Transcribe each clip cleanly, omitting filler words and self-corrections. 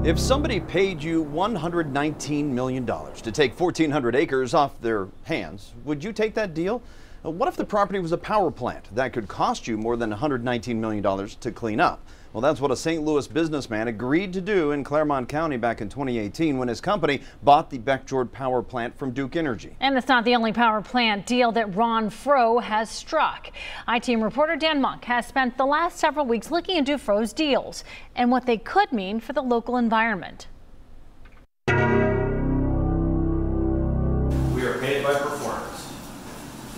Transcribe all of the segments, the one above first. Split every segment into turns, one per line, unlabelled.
If somebody paid you $119 million to take 1,400 acres off their hands, would you take that deal? What if the property was a power plant that could cost you more than $119 million to clean up? Well, that's what a St. Louis businessman agreed to do in Claremont County back in 2018 when his company bought the Beckjord power plant from Duke Energy.
And it's not the only power plant deal that Ron Froh has struck. I-Team reporter Dan Monk has spent the last several weeks looking into Froh's deals and what they could mean for the local environment.
We are paid by performance.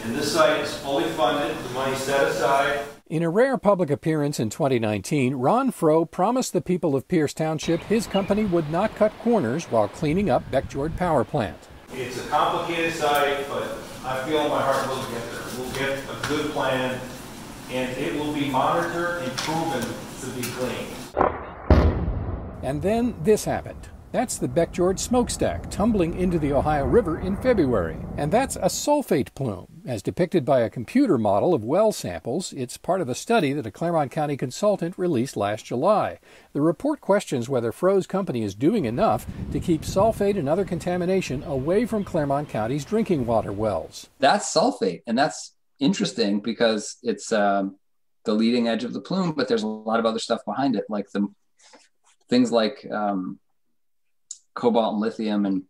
And this site is fully funded, the money set aside.
In a rare public appearance in 2019, Ron Froh promised the people of Pierce Township his company would not cut corners while cleaning up Beckjord Power Plant.
It's a complicated site, but I feel in my heart we'll get there. We'll get a good plan, and it will be monitored and proven to be clean.
And then this happened. That's the Beckjord smokestack tumbling into the Ohio River in February. And that's a sulfate plume, as depicted by a computer model of well samples. It's part of a study that a Claremont County consultant released last July. The report questions whether Froh's company is doing enough to keep sulfate and other contamination away from Claremont County's drinking water wells.
That's sulfate, and that's interesting because it's the leading edge of the plume, but there's a lot of other stuff behind it, like the things like cobalt and lithium, and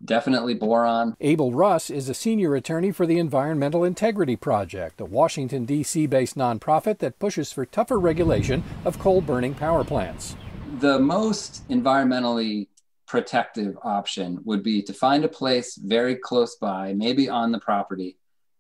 definitely boron.
Abel Russ is a senior attorney for the Environmental Integrity Project, a Washington, D.C. based nonprofit that pushes for tougher regulation of coal-burning power plants.
The most environmentally protective option would be to find a place very close by, maybe on the property,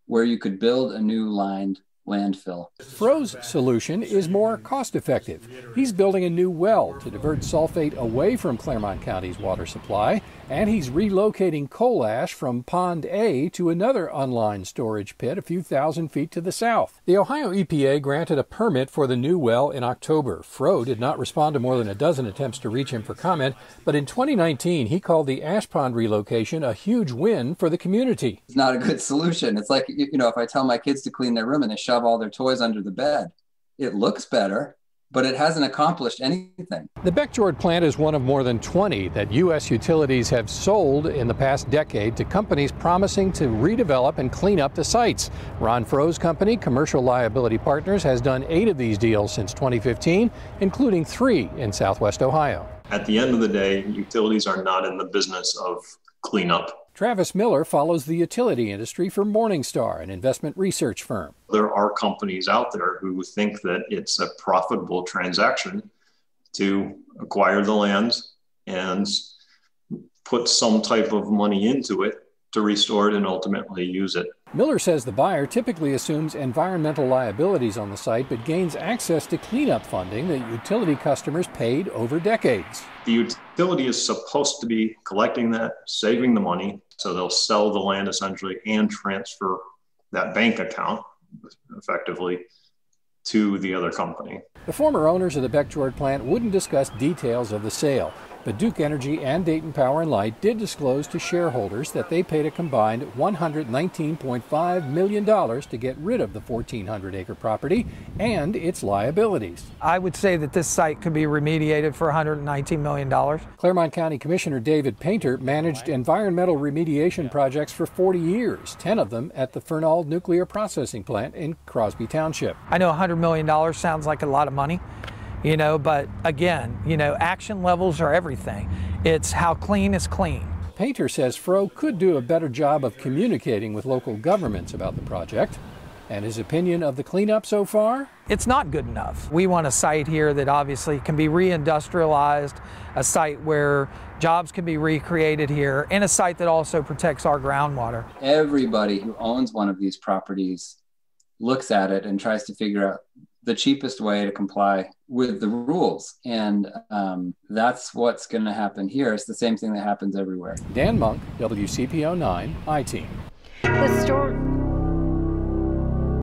where you could build a new lined landfill.
Froh's solution is more cost-effective. He's building a new well to divert sulfate away from Claremont County's water supply, and he's relocating coal ash from Pond A to another unlined storage pit a few thousand feet to the south. The Ohio EPA granted a permit for the new well in October. Froh did not respond to more than a dozen attempts to reach him for comment, but in 2019 he called the ash pond relocation a huge win for the community.
It's not a good solution. It's like, if I tell my kids to clean their room and they shove all their toys under the bed, it looks better, but it hasn't accomplished anything.
The Beckjord plant is one of more than 20 that U.S. utilities have sold in the past decade to companies promising to redevelop and clean up the sites. Ron Froh's company, Commercial Liability Partners, has done 8 of these deals since 2015, including 3 in Southwest Ohio.
At the end of the day, utilities are not in the business of cleanup.
Travis Miller follows the utility industry for Morningstar, an investment research firm.
There are companies out there who think that it's a profitable transaction to acquire the lands and put some type of money into it to restore it and ultimately use it.
Miller says the buyer typically assumes environmental liabilities on the site but gains access to cleanup funding that utility customers paid over decades.
The utility is supposed to be collecting that, saving the money, so they'll sell the land essentially and transfer that bank account effectively to the other company.
The former owners of the Beckjord plant wouldn't discuss details of the sale, but Duke Energy and Dayton Power and Light did disclose to shareholders that they paid a combined $119.5 million to get rid of the 1,400-acre property and its liabilities.
I would say that this site could be remediated for $119 million.
Claremont County Commissioner David Painter managed environmental remediation projects for 40 years, 10 of them at the Fernald Nuclear Processing Plant in Crosby Township.
I know $100 million sounds like a lot of money. But again, action levels are everything. It's how clean is clean.
Painter says Froh could do a better job of communicating with local governments about the project. And his opinion of the cleanup so far?
It's not good enough. We want a site here that obviously can be reindustrialized, a site where jobs can be recreated here, and a site that also protects our groundwater.
Everybody who owns one of these properties looks at it and tries to figure out the cheapest way to comply with the rules. And that's what's going to happen here. It's the same thing that happens everywhere.
Dan Monk, WCPO 9, I-Team.
The story.